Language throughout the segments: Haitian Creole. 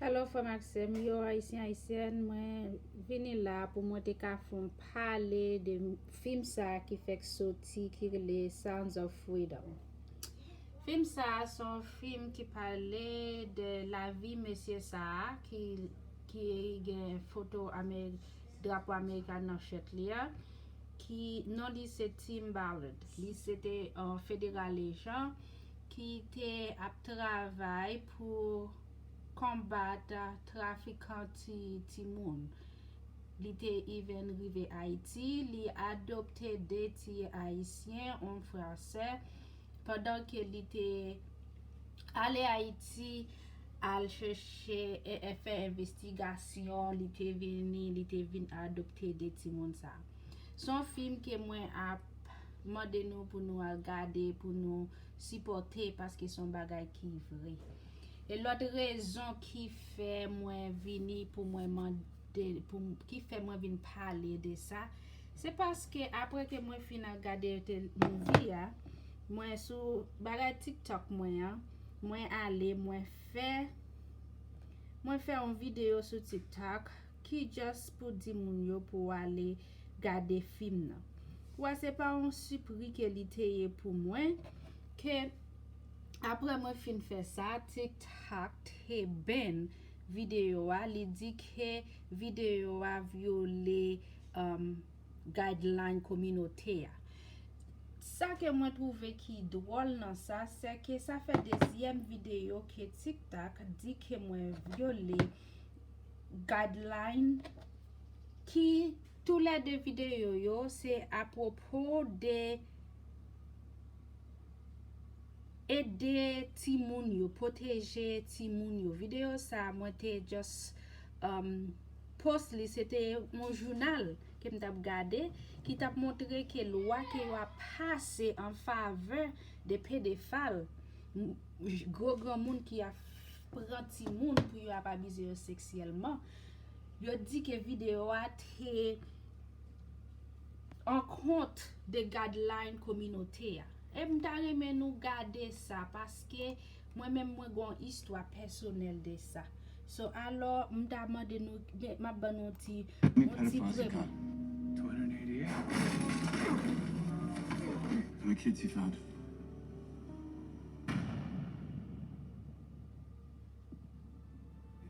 Alors, frère Maxime, yo Haïtien Haïtienne, moi vini là pour moi te ka fon parler de film ça qui fait sorti qui les Sounds of Freedom. Film ça son film qui parlait de la vie monsieur ça qui gen photo drapeau américain dans chèt li qui non li c'est Tim Ballard. Li c'était un fédéral agent qui était à travail pour combattre trafiquant Timoun. Li te even rive Haïti, li adopté des ti haïtiens en français pendant que li te allé Haïti al chercher et faire investigation, li te vin adopter des Timoun ça. Son film que moi a mande nous pour nous regarder, pour nous supporter parce que son bagay qui vrai. Et l'autre raison qui fait moi venir pour moi qui fait moi venir parler de ça, c'est parce que après que moi fin regarder movie moi sur bagay TikTok moi aller moi fait une vidéo sur TikTok qui juste pour dire moun yo pour aller garder film nan. Ouais, c'est pas un surpris que l'ité pour moi que après moi fin fait ça TikTok te ben vidéo li dit que vidéo a violé guideline communautaire. Ça que moi trouve qui drôle dans ça, c'est que ça fait deuxième vidéo que TikTok dit que moi violé guideline qui tous les deux vidéos yo c'est à propos de aider Timoun yo, protéger Timoun yo. Vidéo ça moi te just post li c'était mon journal que m't'a regardé qui t'a montré que loi qui a passé en faveur des pédophiles. Grand monde qui a prend Timoun pour y abuser sexuellement. Yo dit que vidéo a te en compte de guidelines communautaires. Et m'ta reme nous garder ça parce que moi-même moi gon histoire personnelle de ça. So alors m'ta demande nous m'a ban un petit vraiment. 288. How many kids you found?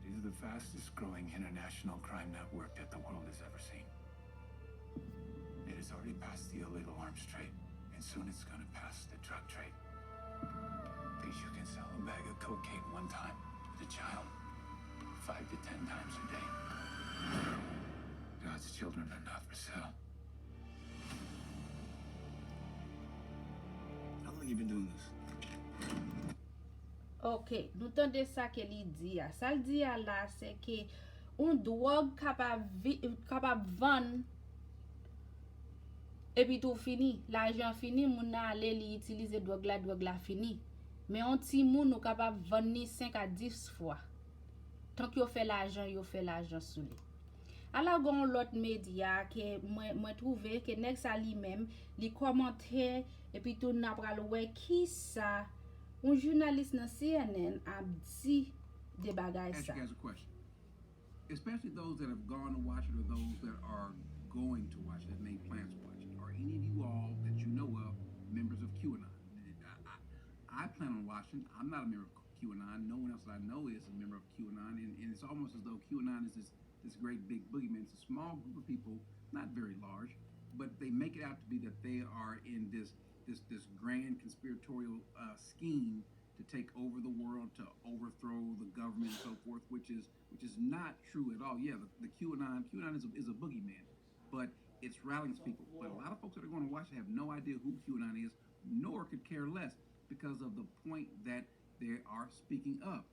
It is the fastest growing international crime network that the world has ever seen. It has already passed the illegal arms trade, and soon it's gonna pass the drug trade. Because you can sell a bag of cocaine one time to a child 5 to 10 times a day. God's children are not for sale. How long have you been doing this? OK, nous tendez ça que li dit. Ça le dit là c'est que un drogue capable vendre et puis tout fini, l'argent fini, moun a aller li utiliser drogue la fini. Mais on ti moun ou capable vendre 5 à 10 fois. Tant que yo fait l'argent sous lui. Alors gon l'autre média que moi trouvé que nèg ça li même li commenter et puis tout n'a pral wè qui ça un journaliste dans CNN a dit de bagay Ask ça. you guys a question. Especially those that have gone to watch it or those that are going to watch it, that made plans to watch it. Are any of you all that you know of members of QAnon? I plan on watching. I'm not a member of QAnon. No one else that I know is a member of QAnon. And it's almost as though QAnon is this great big boogeyman. It's a small group of people, not very large, but they make it out to be that they are in this grand conspiratorial scheme to take over the world, to overthrow the government and so forth, which is not true at all. Yeah, the QAnon is a boogeyman, but it's rallying people. But a lot of folks that are going to watch it have no idea who QAnon is, nor could care less because of the point that they are speaking of.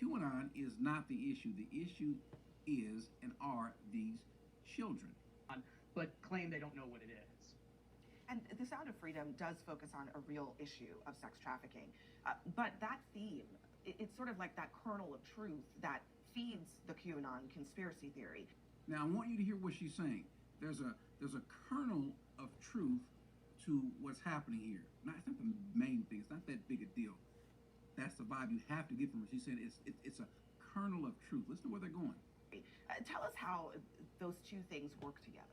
QAnon is not the issue. The issue is and are these children. But claim they don't know what it is. And The Sound of Freedom does focus on a real issue of sex trafficking. But that theme, it's sort of like that kernel of truth that feeds the QAnon conspiracy theory. Now, I want you to hear what she's saying. There's a kernel of truth to what's happening here. Now, it's not the main thing. It's not that big a deal. That's the vibe you have to get from her. She said it's a kernel of truth. Listen to where they're going. Tell us how those two things work together.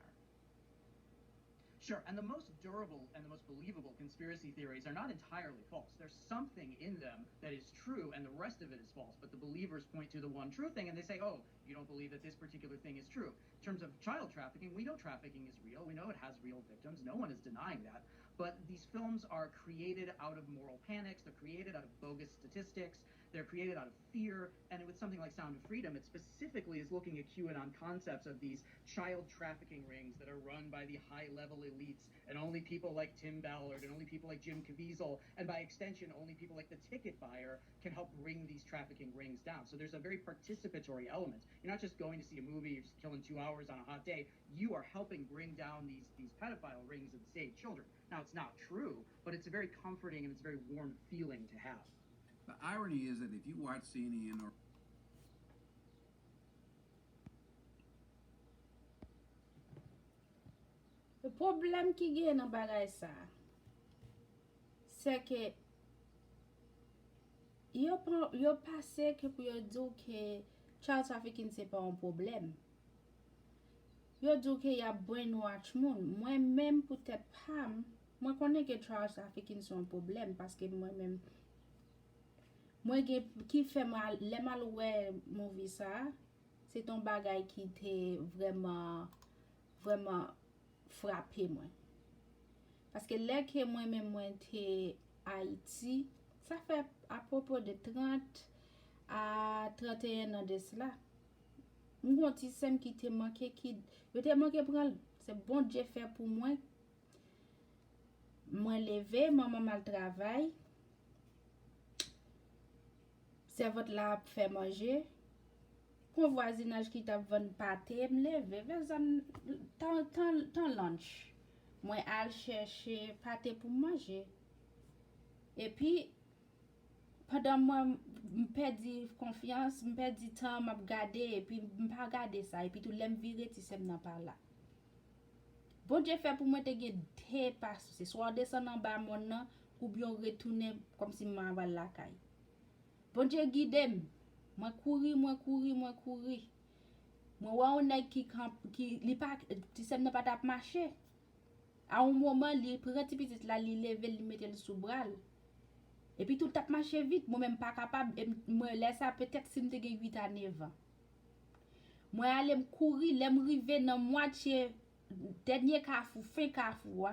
Sure, and the most durable and the most believable conspiracy theories are not entirely false. There's something in them that is true, and the rest of it is false. But the believers point to the one true thing, and they say, oh, you don't believe that this particular thing is true. In terms of child trafficking, we know trafficking is real. We know it has real victims. No one is denying that. But these films are created out of moral panics. They're created out of bogus statistics. They're created out of fear. And with something like Sound of Freedom, it specifically is looking at QAnon concepts of these child trafficking rings that are run by the high-level elites, and only people like Tim Ballard and only people like Jim Caviezel, and by extension, only people like the ticket buyer can help bring these trafficking rings down. So there's a very participatory element. You're not just going to see a movie, you're just killing 2 hours on a hot day. You are helping bring down these pedophile rings and save children. Now, it's not true, but it's a very comforting and it's a very warm feeling to have. The irony is that if you watch CNN or Le problème qui gen nan bagay sa, c'est que yo pase que pour yo dire que child trafficking c'est pas un problème. Yo dire que y a brainwash moun. Moi même peut-être pas, moi connais que child trafficking c'est un problème parce que moi même moi qui fait mal, les mal ouais movie ça, c'est un bagay qui était vraiment frappé moi. Parce que là que moi-même moi était Haïti, ça fait à propos de 30 à 31 ans de cela. Mon petit sem qui te manqué yo te manqué prendre, c'est bon Dieu fait pour moi. Moi levé, maman mal travail. C'est votre là fait manger. Pour voisinage qui t'a vendu pâté, me lever, tant lunch. Moi al chercher pâté pour manger. Et puis pendant moi me perdi confiance, me perdi temps m'a regarder et puis me pas regarder ça et puis tout l'aime virer ti sem nan par là. Bon Dieu fait pour moi te gen dépasse, c'est soit descendre en bas mon nan ou bien retourner comme si m'a va la caille. Bon Dieu guide moi courir. Moi wa on nèg qui li pas ti sem nan pas tap marcher. À un moment li prend ti petit là li lever li mettre sous bras. Et puis tout tap marcher vite, moi même pas capable moi laisse ça peut-être si m'te gen 8 à 9 ans. Moi aller me courir, l'aime rive dans moitié dernier carrefour, fin carrefour.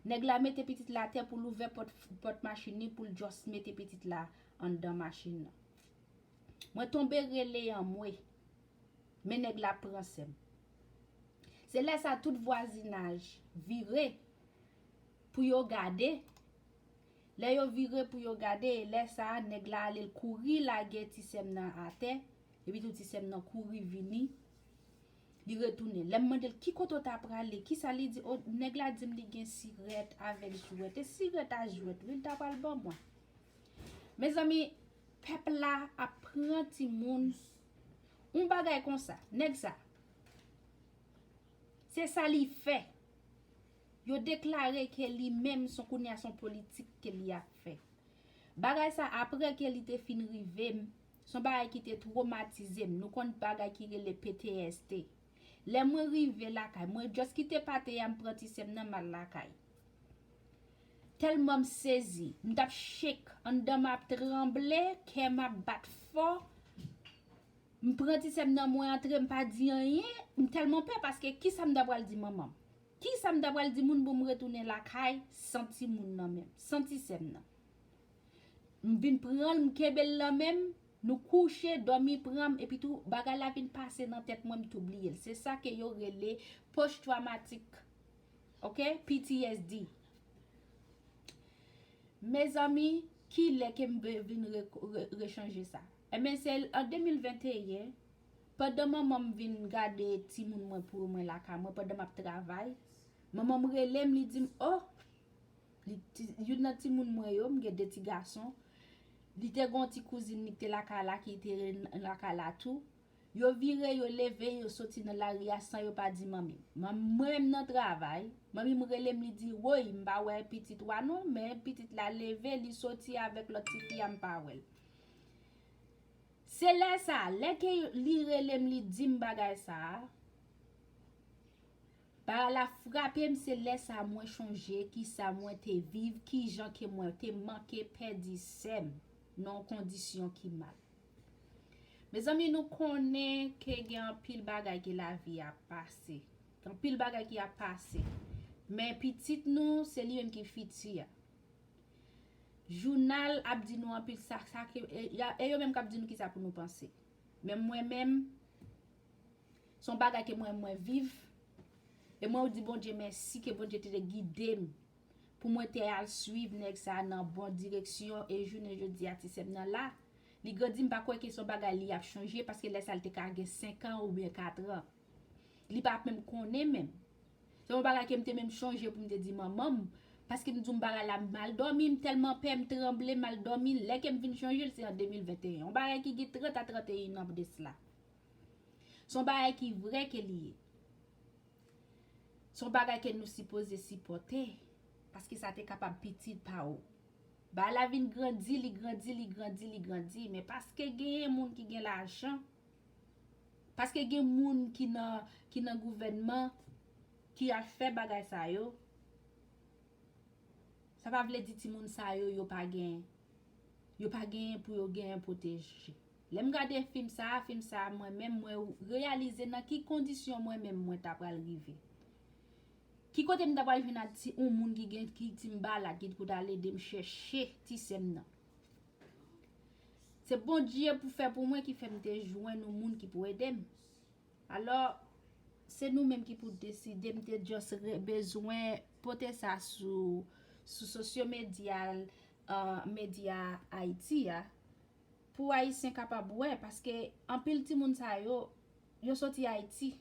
Nèg la mette petite la terre pour l'ouvrir porte machine pour juste mettre petite là en dans machine. Moi tomber relé en moi. Mais nèg la prend sem. C'est là ça tout voisinage viré pour yo garder. Là yo viré pour yo garder, là ça nèg la aller courir la ti sem nan à terre et puis tout ti sem nan courir vini. Li retourner. Là me demande qui koto t'a pralé, qui ça li dit oh nèg la dit li gen cigarette avec jouet. Et cigarette à jouet, il t'a pas le bon moi. Mes amis, peuple là apprend Timoun. Un bagay comme ça, nèg ça. C'est ça li fait. Yo déclaré que li même son connaissance politique que li a fait. Bagay ça après que li te fin rive, son bagay qui te traumatisé, nous kon bagay qui le PTSD. Les moi rive la kay, moi just qui te pate yam prenti sem nan mal la kay. Tellement saisi, m'tap shake, en dedans m'a tremblé, que m'a bat fort. M'prenti sem nan moi entre m'pa di rien, tellement peur parce que qui ça m'dabral di maman. Qui ça m'dabral di moun pou me retourner la kay, senti moun nan même, senti sem nan. M'vin prendre m'kebel la même, nous coucher, dormir prendre et puis tout bagay la vin passer dans tête moi m'oublier. C'est ça que yo relé post traumatique. OK? PTSD. Mes amis, qui l'est que vin rechanger ça? Eh bien c'est en 2021 pendant maman vin garder Timoun moi pour moi la ka moi pendant m'a travail maman me relève li dit oh yon nan Timoun moi yo m'gè des petits garçons li te gon ti cousine qui la ka la qui était la ka la tout yo vire yo levé yo sorti dans la ria sans yo pas di mami même nan travail mami me relève li dit oui m'pa wè petite wa non mais petite la levé li sorti avec l'autre petit fille m'pa wè. C'est là ça, là que li relem li dim bagay ça. Par la frappe, c'est là ça moi changer, qui ça moi te vive, qui gens que moi te manqué perdu sem, non condition qui mal. Mes amis, nous connaissons que y a un pile bagay que la vie a passé. Un pile bagay qui a passé. Mais petit nous, c'est lui même qui fiti. Journal a dit nous un pile ça et yo même qui dit nous qui ça pour nous penser. Mais moi-même son bagay que moi vive et moi dit bon Dieu merci que bon Dieu te guidé pour moi te al suivre nèg ça dans bonne direction et journée jeudi a ti sem nan là. Li gadi m'pa quoi que son bagay li a changé parce que laisse al te ka 5 ans ou bien 4 ans. Li pa même connaît même. C'est un bagay qui m'te même changé pour me dire maman parce que nous bagay la mal dormi tellement peur me trembler mal dormi là que me vinn changer c'est en 2021. Un bagay qui gi 30 à 31 ans de cela. Son bagay qui vrai que lié. Son bagay que nous supposé supporter parce que ça t'est capable petit pa ou. Ba la vin grandi, li grandi, mais parce que gen moun qui gen l'argent, parce que gen moun qui nan gouvernement qui a fait bagay sa yo, ça va vle di Timoun sa yo pa gen pour yo gen protéger. Lem gade film ça moi-même moi réaliser dans qui condition moi-même moi t'a pral rive. Qui côté m'ta pral vinn a ti un moun qui gen ki Tim Ballard qui pour aller de me chercher ti sem nan. C'est bon Dieu pour faire pour moi qui fait me joindre un moun qui pour aider. Alors c'est nous même qui pour décider me juste besoin porter ça sur social media média Haïti pour haïtien capable parce que en pile ti moun sa yo sorti Haïti.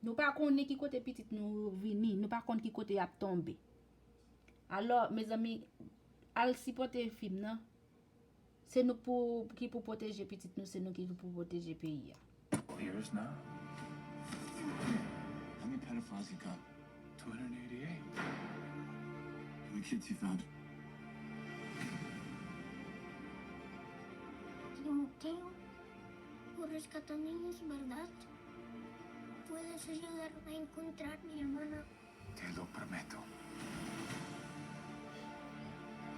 Nous pas connait qui côté petit nous vini, nous pas connait qui côté a tombé. Alors mes amis, al supporter film nan, c'est nous pour qui pour protéger petit nous, c'est nous qui pour protéger pays. Years now? How many pedophiles you got? 288. How many kids you found? Timoteo, por rescatar niños, ¿verdad? ¿Puedes ayudarme a encontrar a mi hermana? Te lo prometo.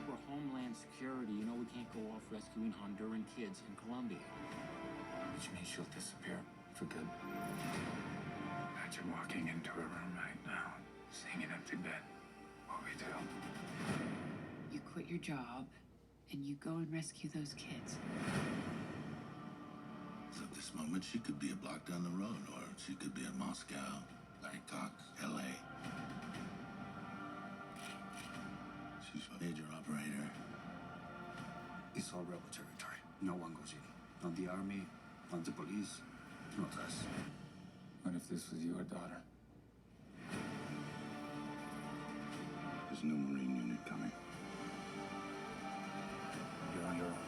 For Homeland Security, you know we can't go off rescuing Honduran kids in Colombia. Which means she'll disappear for good. Imagine walking into her room right now, seeing an empty bed. What we do? You quit your job and you go and rescue those kids. So at this moment, she could be a block down the road, or she could be in Moscow, Bangkok, LA. She's a major operator. It's all rebel territory. No one goes in. Not the army, not the police, not us. What if this was your daughter? There's no Marine unit coming. You're on your own.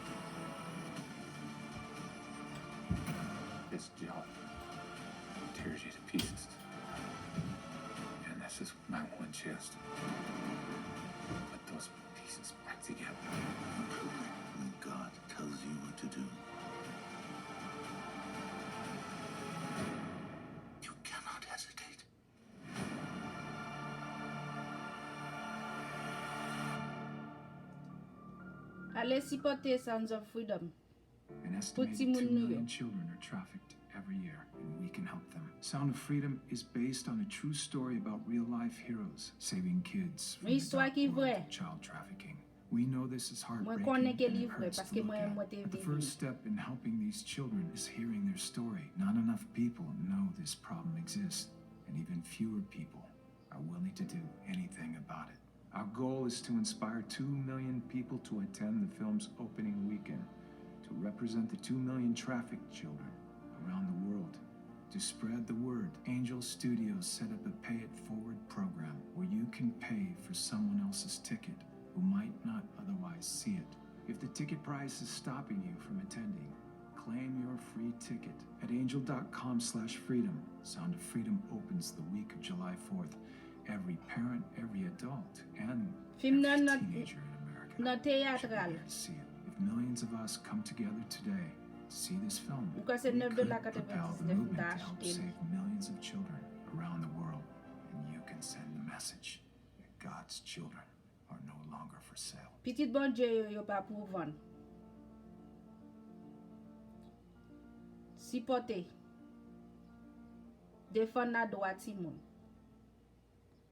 This job tears you to pieces. And this is my one chance to put those pieces back together. When God tells you what to do, you cannot hesitate. Allez supporter Sounds of Freedom. An estimated 2 Timoun million children are trafficked every year, and we can help them. Sound of Freedom is based on a true story about real-life heroes saving kids from the Histoire dark qui world vraie. of child trafficking. We know this is Moi heartbreaking connais and qu'elle it est vraie hurts parce to que look moi at. t'ai But the vécu. first step in helping these children is hearing their story. Not enough people know this problem exists, and even fewer people are willing to do anything about it. Our goal is to inspire 2 million people to attend the film's opening weekend, to represent the 2 million trafficked children around the world. To spread the word, Angel Studios set up a Pay It Forward program where you can pay for someone else's ticket who might not otherwise see it. If the ticket price is stopping you from attending, claim your free ticket at angel.com/freedom. Sound of Freedom opens the week of July 4th. Every parent, every adult, and Film every nan teenager in America nan should be théâtral. there to see it. If millions of us come together today, See this film? Because c'est We $9 could que propel the 99 movement to dash help till. save millions of children around the world, and you can send the message that God's children are no longer for sale. Petit Bondye yo pa pou vendre. Sipote. Défendre la droit Timoun.